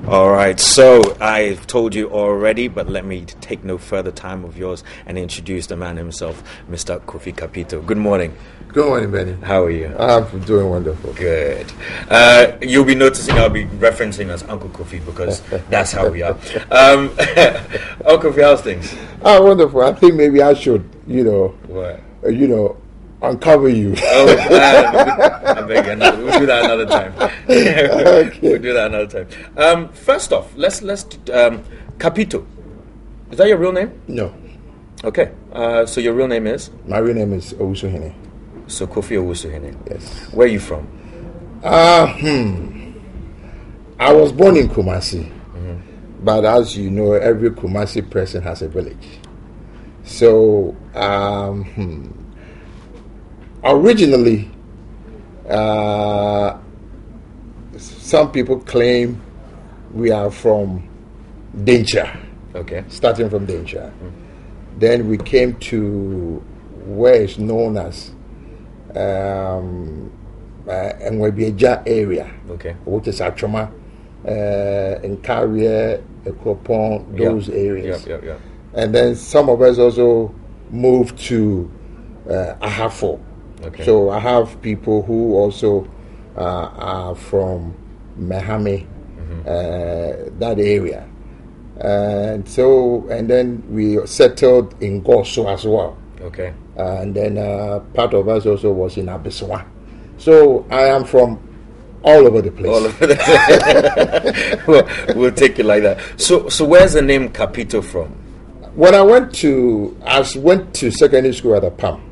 All right, so I've told you already, but let me take no further time of yours and introduce the man himself, Mr. Kofi Capito. Good morning. Good morning, Benny. How are you? I'm doing wonderful. Good. You'll be noticing I'll be referencing as Uncle Kofi because that's how we are. Uncle Kofi, how's things? Wonderful. I think maybe I should, What? Uncover you. I beg you, we'll do that another time. Okay. We'll do that another time. First off, let's Capito. Is that your real name? No. Okay. So your real name is? My real name is Owusuhene. So Kofi Owusuhene. Yes. Where are you from? I was born in Kumasi, but as you know, every Kumasi person has a village. So, originally, some people claim we are from Dencha. Okay. Starting from Dencha. Then we came to where it's known as Nwebieja area. Okay. Which is Achoma, Nkarie, Ekropon, those areas. Yeah. And then some of us also moved to Ahafo. Okay. So I have people who also are from Mehame, that area. And then we settled in Goso as well. Okay. And then part of us also was in Abiswa. So I am from all over the place. All over the place. We'll take it like that. So where's the name Capito from? When I went to secondary school at the PAM.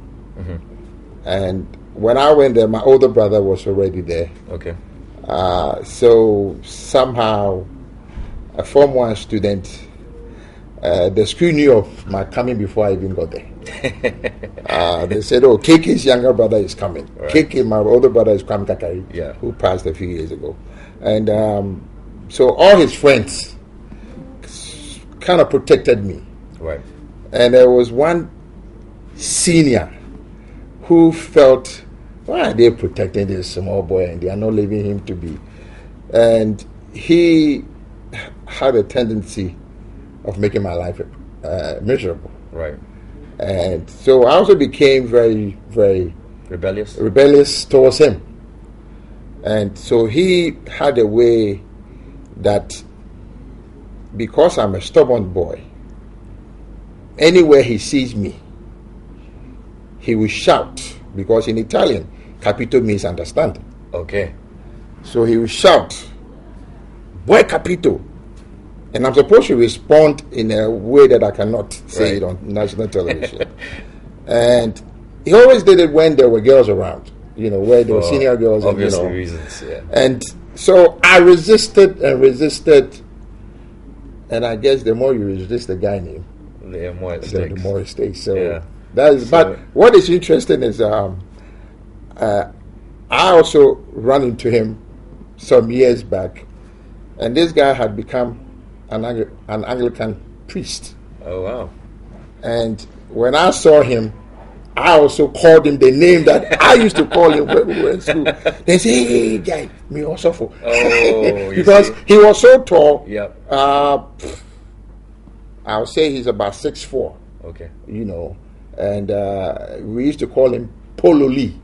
And when I went there, my older brother was already there. Okay. So somehow, a Form 1 student, the school knew of my coming before I even got there. They said, "Oh, KK's younger brother is coming. Right. KK, my older brother, is Kwame Kakari, who passed a few years ago." And so all his friends kind of protected me. Right. And there was one senior who felt, why are they protecting this small boy and they are not leaving him to be? And he had a tendency of making my life miserable. Right. And so I also became very, very rebellious towards him. And so he had a way that because I'm a stubborn boy, anywhere he sees me, he will shout, because in Italian, Capito means understanding. Okay. So he will shout, "Boy Capito." And I'm supposed to respond in a way that I cannot say it on national television. And he always did it when there were girls around, where there were senior girls. Obvious reasons, yeah. And so I resisted. And I guess the more you resist the guy name, the more it the more it stays. So yeah. But what is interesting is I also ran into him some years back, and this guy had become an Anglican priest. Oh wow! And when I saw him, I also called him the name that I used to call him when we were in school. They say, "Hey, guy, me also for." Oh, because he was so tall. Yep. I'll say he's about 6'4". Okay. And we used to call him Polo Lee.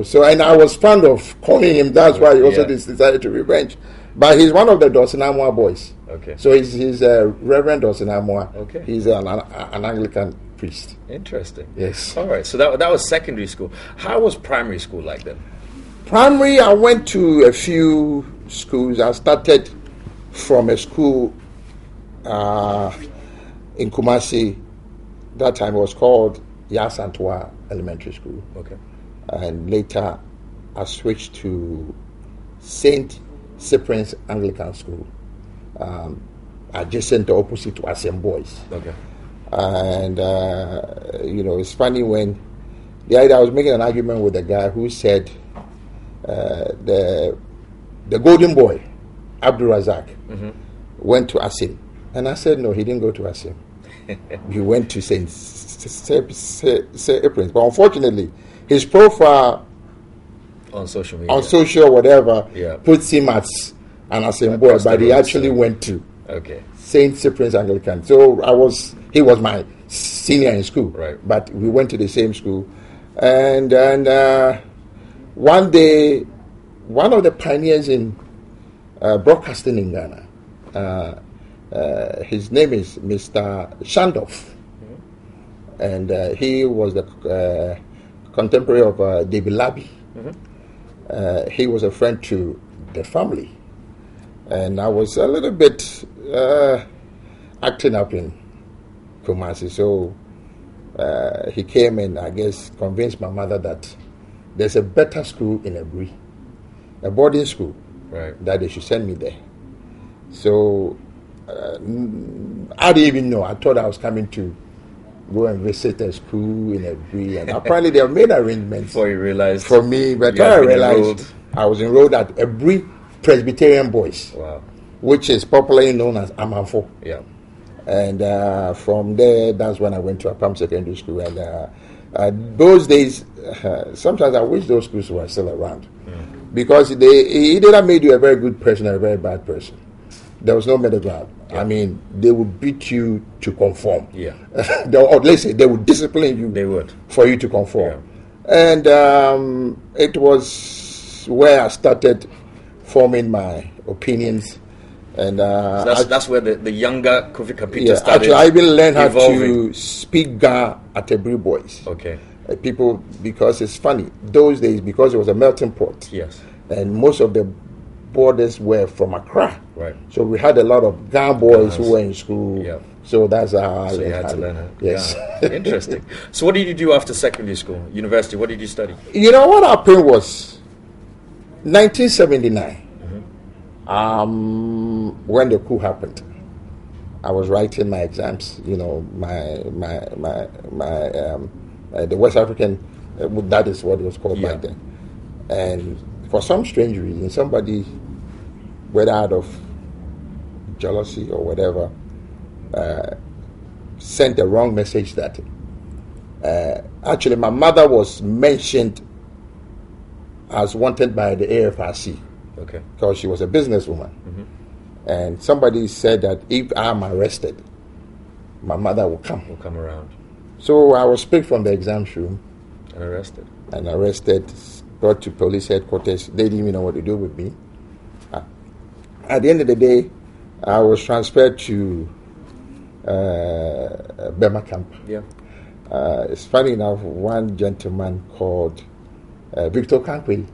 So, and I was fond of calling him. That's why he also decided to revenge. But he's one of the Dosinamwa boys. Okay. So he's Reverend Dosinamwa. Okay. He's an Anglican priest. Interesting. Yes. All right. So that was secondary school. How was primary school like then? Primary, I went to a few schools. I started from a school in Kumasi. That time it was called Yasantua Elementary School. Okay. And later I switched to St. Cyprian's Anglican School, adjacent to opposite to Asem Boys. Okay. And it's funny when I was making an argument with a guy who said the golden boy Abdul Razak went to Asim, and I said no, he didn't go to Asim. He went to St. Cyprian's, but unfortunately his profile on social media, whatever, puts him at an Assembly, but he actually went to St. Cyprian's Anglican. So he was my senior in school, but we went to the same school. And one day, one of the pioneers in broadcasting in Ghana, his name is Mr. Shandoff, and he was the contemporary of David Labi. He was a friend to the family, and I was a little bit acting up in Kumasi, so he came and I guess convinced my mother that there's a better school in Ebri, a boarding school, that they should send me there. So I didn't even know. I thought I was coming to go and visit a school in Ebri, and apparently they have made arrangements before you realized for me. But when I realized I was enrolled at Ebri Presbyterian Boys, which is popularly known as Amanfo. And from there, that's when I went to Apam Secondary School. And those days, sometimes I wish those schools were still around, because it either made you a very good person or a very bad person. There was no middle ground. I mean, they would beat you to conform. Or let's say they would discipline you. They would, for you to conform. And it was where I started forming my opinions. And so that's where the younger Kofi Capito started. Actually, I even learned how to speak Ga at Ebri Boys. People, because it's funny, those days, because it was a melting pot. And most of the boarders were from Accra. So we had a lot of Ga boys who were in school. So that's how I learned. You had to learn it. Yes. Interesting. So what did you do after secondary school, university? What did you study? You know what happened was 1979. When the coup happened, I was writing my exams. You know, the West African, that is what it was called back then. And for some strange reason, somebody, whether out of jealousy or whatever, sent the wrong message that actually my mother was mentioned as wanted by the AFRC. Because she was a businesswoman. And somebody said that if I'm arrested, my mother will come. Around. So I was picked from the exam room. And arrested, brought to police headquarters. They didn't even know what to do with me. At the end of the day, I was transferred to Burma camp. It's funny enough, one gentleman called Victor Kankwe,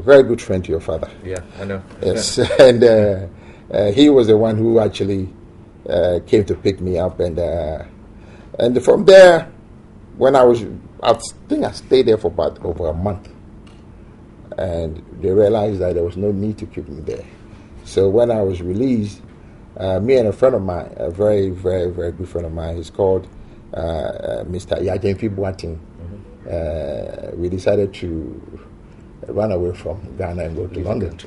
very good friend to your father. I know. Yes, and he was the one who actually came to pick me up, and from there, when I think I stayed there for about over a month, and they realized that there was no need to keep me there. So when I was released, me and a friend of mine, a very, very, very good friend of mine, he's called Mr. Yajemfi Boating. We decided to run away from Ghana and go to London.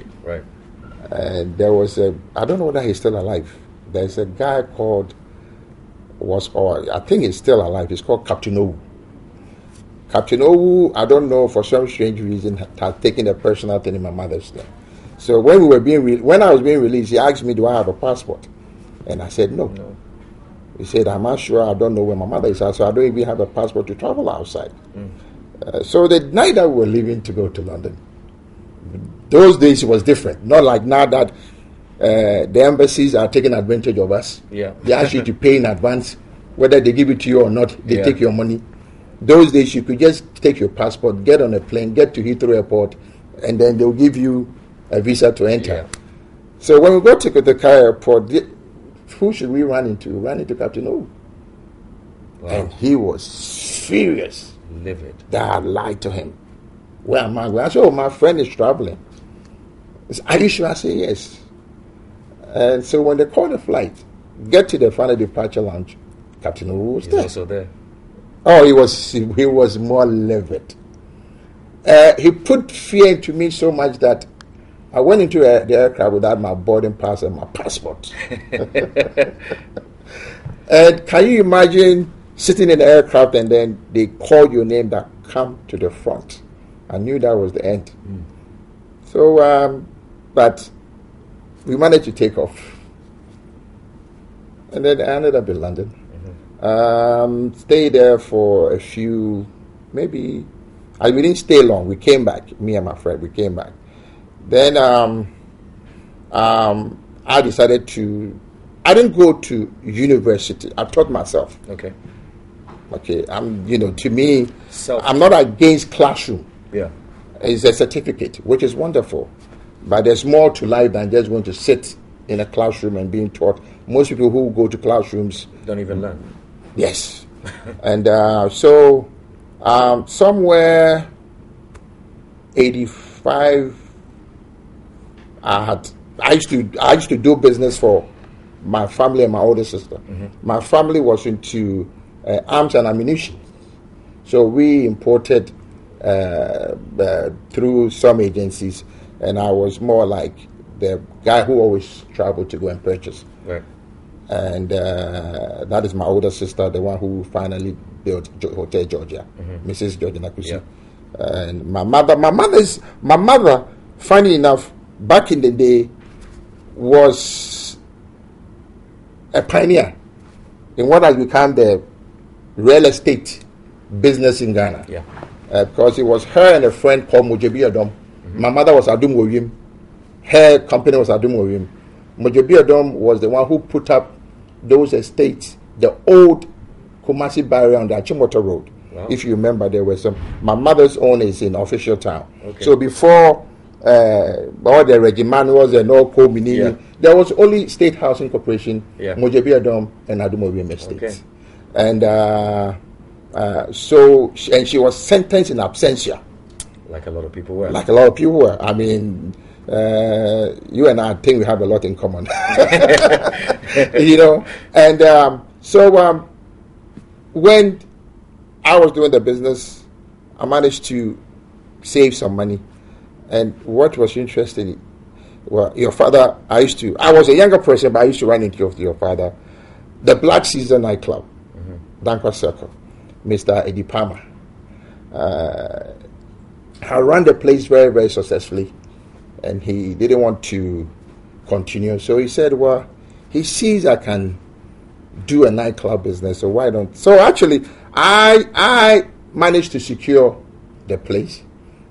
And there was I don't know whether he's still alive. There's a guy called, I think he's still alive. He's called Capito. Capito, I don't know, for some strange reason, had taken a personal thing in my mother's name. So when I was being released, he asked me, do I have a passport? And I said, no. He said, I'm not sure, I don't know where my mother is at, so I don't even have a passport to travel outside. So the night that we were leaving to go to London, those days it was different. Not like now that the embassies are taking advantage of us. They ask you to pay in advance, whether they give it to you or not, they take your money. Those days you could just take your passport, get on a plane, get to Heathrow Airport, and then they'll give you a visa to enter. So when we got to the car airport, who should we run into? We ran into Captain O. And he was furious. Livid. That I lied to him. Where am I going? I said, oh, my friend is traveling. He said, are you sure? I said, yes. And so when they called the flight, get to the final departure lounge, Captain O was there. Also there. Oh, he was more livid. He put fear into me so much that I went into the aircraft without my boarding pass and my passport. And can you imagine sitting in the aircraft and then they call your name that come to the front? I knew that was the end. So But we managed to take off. And then I ended up in London. Stayed there for a few, maybe, we didn't stay long. We came back, me and my friend, we came back. Then I decided I didn't go to university. I taught myself. Okay, to me, I'm not against classroom. Yeah. It's a certificate, which is wonderful. But there's more to life than just going to sit in a classroom and being taught. Most people who go to classrooms don't even learn. Yes. And somewhere 85, I used to do business for my family and my older sister. My family was into arms and ammunition, so we imported through some agencies, and I was more like the guy who always traveled to go and purchase. Right. And that is my older sister, the one who finally built Hotel Georgia, Mrs. Georgia Nakusi. Yeah. And my mother, funny enough, back in the day, was a pioneer in what has become the real estate business in Ghana. Yeah. Because it was her and a friend called Mojebi Adom. My mother was Adum Woyim. Her company was Adum Woyim. Mojebi Adom was the one who put up those estates, the old Kumasi barrier on the Achimota Road. Wow. If you remember, there were some. My mother's own is in Official Town. Okay. So before all the Regimanuals and all co-mini, there was only State Housing Corporation, Mojebi Adom, and Adumobium Estates. Okay. And she was sentenced in absentia. Like a lot of people were. I mean, you and I think we have a lot in common. And when I was doing the business, I managed to save some money. And what was interesting, your father, I was a younger person, but I used to run into your father. The Black Caesar nightclub, Danko Circle, Mr. Eddie Palmer. I ran the place very, very successfully, and he didn't want to continue. So he said, well, he sees I can do a nightclub business, so why don't... So actually, I managed to secure the place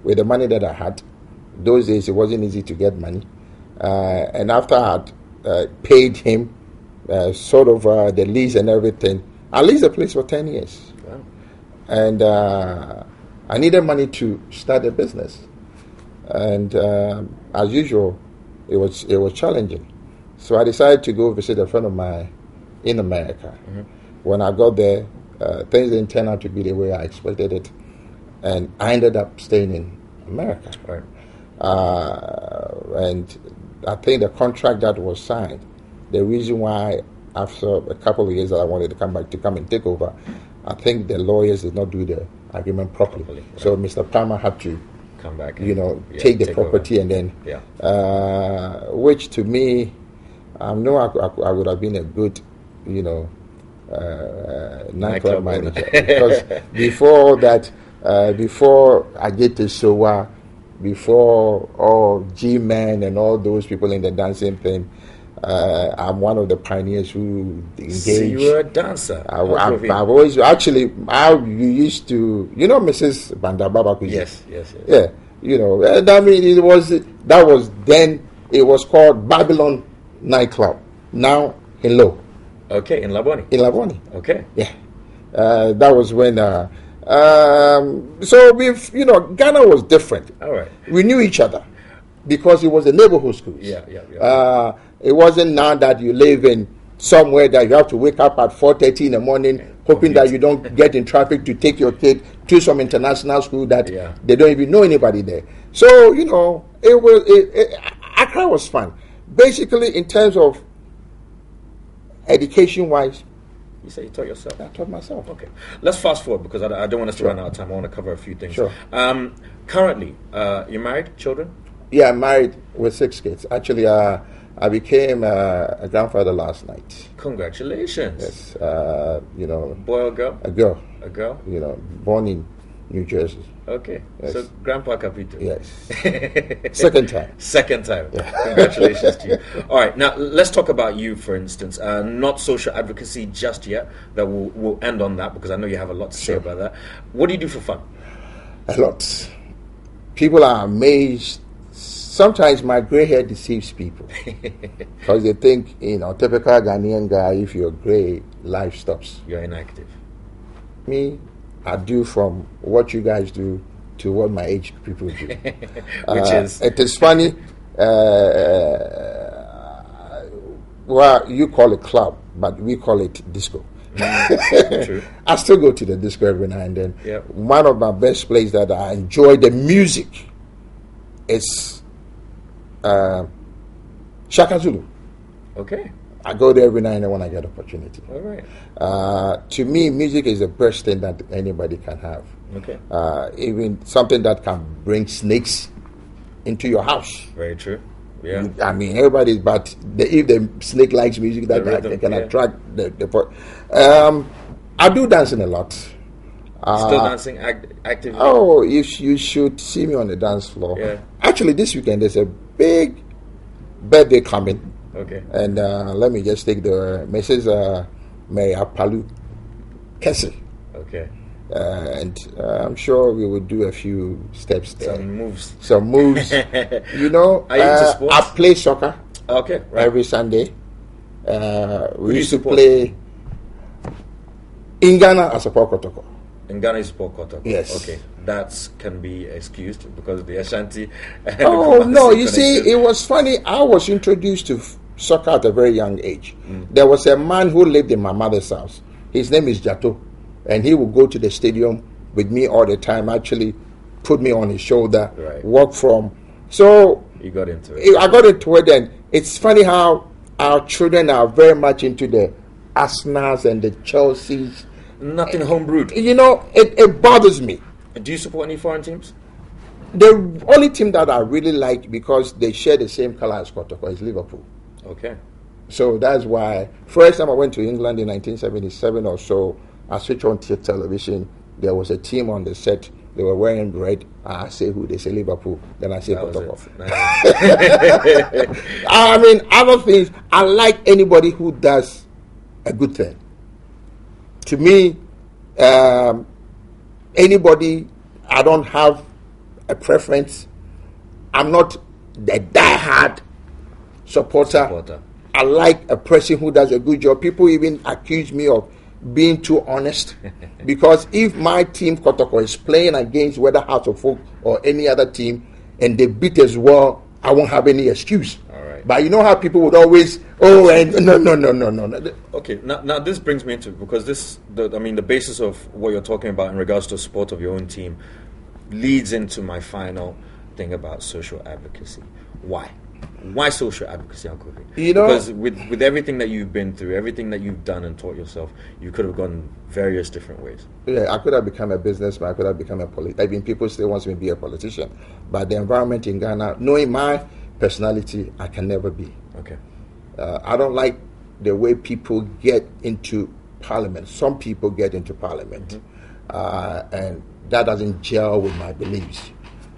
with the money that I had. Those days, it wasn't easy to get money. And after I had paid him the lease and everything, I leased the place for 10 years. Wow. And I needed money to start a business. And as usual, it was challenging. So I decided to go visit a friend of mine in America. When I got there, things didn't turn out to be the way I expected it. And I ended up staying in America. Right. And I think the contract that was signed, the reason why after a couple of years that I wanted to come back to come and take over, I think the lawyers did not do the agreement properly. Right. So Mr. Palmer had to come back and, take the property over. And then, which to me, I know I would have been a good, nightclub manager. Because before that, before I get to Sowa, before all G-Men and all those people in the dancing thing, I'm one of the pioneers who engaged. So you were a dancer. I've always actually. You used to, Mrs. Bandababa. Yes. Yeah, I mean, that was then. It was called Babylon Nightclub. Now in Low. Okay, in Laboni. Okay. Yeah, that was when. So Ghana was different. All right. We knew each other because it was a neighborhood schools. Yeah. It wasn't now that you live in somewhere that you have to wake up at 4:30 in the morning, hoping that you don't get in traffic to take your kid to some international school that they don't even know anybody there. So Accra was fun. Basically, in terms of education-wise. You say you taught yourself? I taught myself. Okay. Let's fast forward because I don't want us to run out of time. I want to cover a few things. Sure. Currently, you're married? Children? Yeah, I'm married with 6 kids. Actually, I became a grandfather last night. Congratulations. Yes. Boy or girl? A girl. A girl? Born in New Jersey. Okay, Yes. so Grandpa Capito. Yes. Second time. Second time. Yeah. Congratulations to you. All right, now let's talk about you, for instance. Not social advocacy just yet. That we'll end on that because I know you have a lot to say about that. What do you do for fun? A lot. People are amazed. Sometimes my gray hair deceives people because they think, typical Ghanaian guy, if you're gray, life stops. You're inactive. Me, I do from what you guys do to what my age people do. Which is? It is funny. Well, you call it club, but we call it disco. True. I still go to the disco every now and then. Yep. One of my best places that I enjoy the music is Shaka Zulu. Okay. I go there every now and then when I get opportunity. All right. To me, music is the best thing that anybody can have. Okay. Even something that can bring snakes into your house. Very true. Yeah. I mean, everybody, but if the snake likes music, that rhythm, they can yeah. attract the. I do dancing a lot. Still dancing actively? Oh, if you should see me on the dance floor. Yeah. Actually, this weekend there's a big birthday coming. Okay. And let me just take the Mrs. Mary Apalu Kessie. Okay. And I'm sure we will do a few steps there. Some moves. You know, Are you into sports? I play soccer Okay. Right. every Sunday. We used to support? play in Ghana as a Kotoko. In Ghana, you support Koto. Yes. Okay. That can be excused because the Ashanti. Oh, no. You see, it was funny. I was introduced to soccer at a very young age. There was a man who lived in my mother's house. His name is Jato. And he would go to the stadium with me all the time, actually put me on his shoulder, Right. walk from. So You got into it. I got into it, and it's funny how our children are very much into the Arsenals and the Chelseas. Nothing homebrewed. You know, it bothers me. Do you support any foreign teams? The only team that I really like because they share the same color as Kotoko is Liverpool. Okay. So that's why first time I went to England in 1977 or so, I switched on to television. There was a team on the set. They were wearing red. I say who? They say Liverpool. Then I say That was Kotoko. it. Nice. I mean, other things. I like anybody who does a good thing. To me, anybody, I don't have a preference. I'm not the diehard supporter. I like a person who does a good job. People even accuse me of being too honest because if my team Kotoko is playing against whether House of Folk or any other team and they beat as well, I won't have any excuse. All right. But you know how people would always, no. Okay, now this brings me into, because the basis of what you're talking about in regards to support of your own team leads into my final thing about social advocacy. Why social advocacy, Uncle Kofi? You know, because with everything that you've been through, everything that you've done and taught yourself, you could have gone various different ways. Yeah, I could have become a businessman. I could have become a politician. I mean, people still want me to be a politician. But the environment in Ghana, knowing my personality, I can never be. Okay. I don't like the way people get into parliament. Some people get into parliament, and that doesn't gel with my beliefs.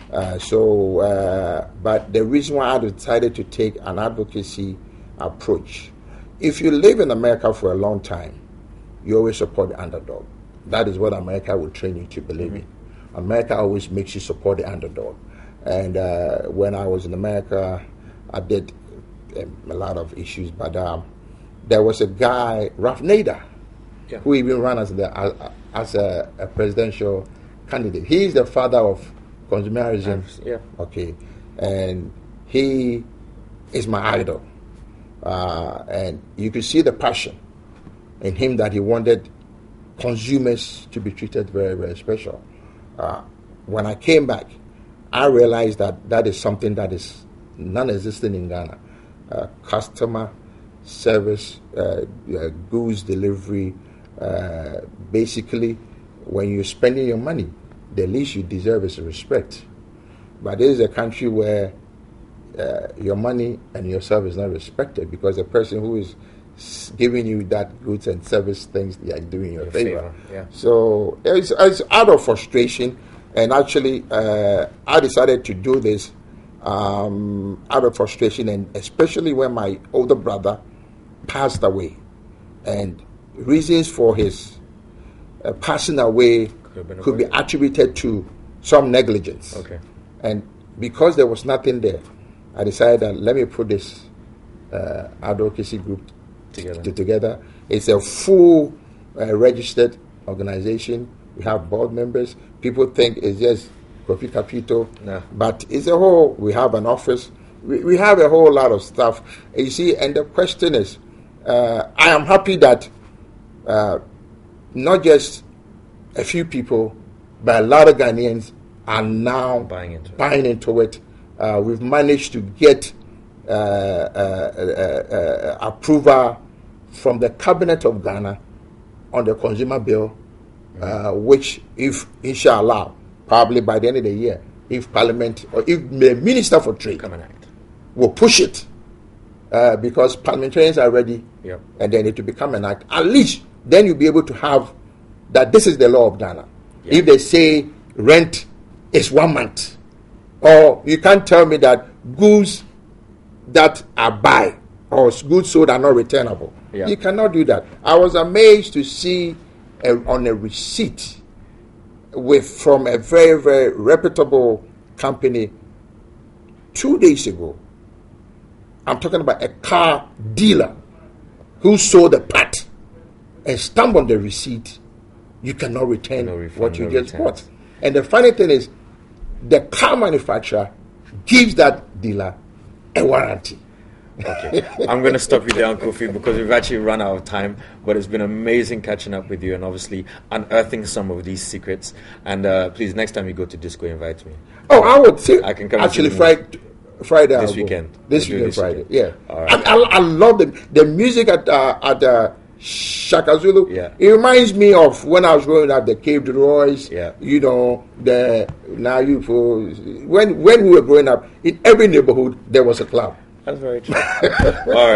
But the reason why I decided to take an advocacy approach, if you live in America for a long time, you always support the underdog. That is what America will train you to believe in. America always makes you support the underdog. And when I was in America, I did a lot of issues, but there was a guy, Ralph Nader, who even ran as a presidential candidate. He is the father of consumerism. Yeah. Okay. And he is my idol. And you could see the passion in him that he wanted consumers to be treated very, very special. When I came back, I realized that is something that is non-existent in Ghana. Customer service, goods delivery, basically when you're spending your money, the least you deserve is respect. But this is a country where your money and yourself is not respected because the person who is giving you that goods and service things they are doing in your favor. Yeah. So it's out of frustration, and actually I decided to do this out of frustration, and especially when my older brother passed away, and reasons for his passing away could be attributed to some negligence. Okay. And because there was nothing there, I decided that let me put this advocacy group together. It's a full registered organization. We have board members. People think it's just Kofi Capito, but it's a whole. We have an office. We have a whole lot of stuff. You see, and the question is, I am happy that not just a few people, but a lot of Ghanaians are now buying into it. We've managed to get approval from the Cabinet of Ghana on the consumer bill, which, if inshallah, probably by the end of the year, if Parliament or if the Minister for Trade will push it, because parliamentarians are ready, and then it will become an act. At least then you'll be able to have that this is the law of Ghana. If they say rent is 1 month, or you can't tell me that goods that are buy or goods sold are not returnable. You cannot do that. I was amazed to see on a receipt from a very, very reputable company 2 days ago. I'm talking about a car dealer who sold a part and stamped on the receipt, you cannot return what you just bought. And the funny thing is, the car manufacturer gives that dealer a warranty. Okay, I'm going to stop you there, Kofi, because we've actually run out of time. But it's been amazing catching up with you and obviously unearthing some of these secrets. And please, next time you go to disco, invite me. Oh, I would say. I can come actually Friday. This weekend. This weekend, Friday. Yeah. All right. I love the music at Shaka Zulu. Yeah. It reminds me of when I was growing up, the Cave Royce. Yeah. You know, when we were growing up, in every neighborhood there was a club. That's very true. All right.